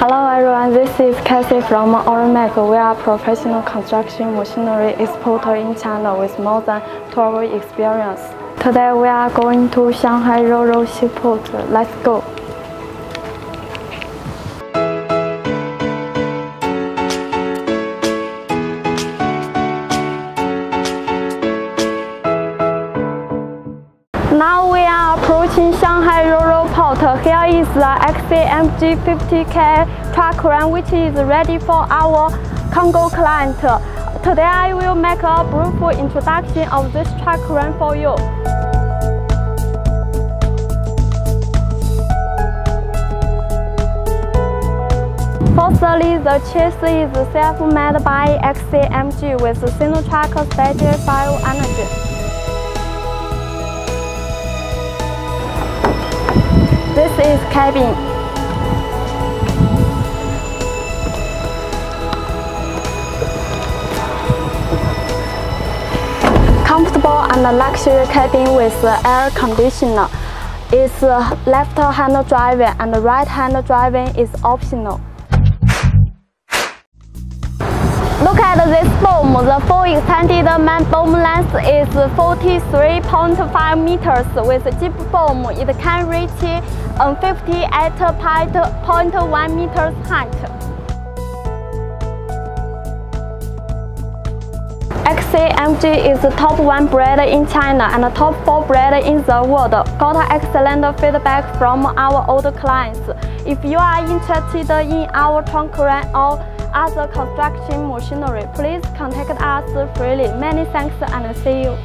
Hello everyone, this is Cathy from Oriemac. We are a professional construction machinery exporter in China with more than 12 years experience. Today we are going to Shanghai Roro shipment. Let's go! Now we are approaching Shanghai Roro port. Here is the XCMG QY50KA truck crane, which is ready for our Congo client. Today I will make a brief introduction of this truck crane for you. Firstly, the chassis is self-made by XCMG with SINOTRUK static 5 engine. This is cabin. Comfortable and luxury cabin with air conditioner. Its left-hand driving and right-hand driving is optional. Look at this boom. The full extended main boom length is 43.5 meters. With jib-boom, it can reach 58.1 meters height. XCMG is the top 1 brand in China and the top 4 brand in the world. Got excellent feedback from our old clients. If you are interested in our truck crane or other construction machinery, please contact us freely. Many thanks and see you.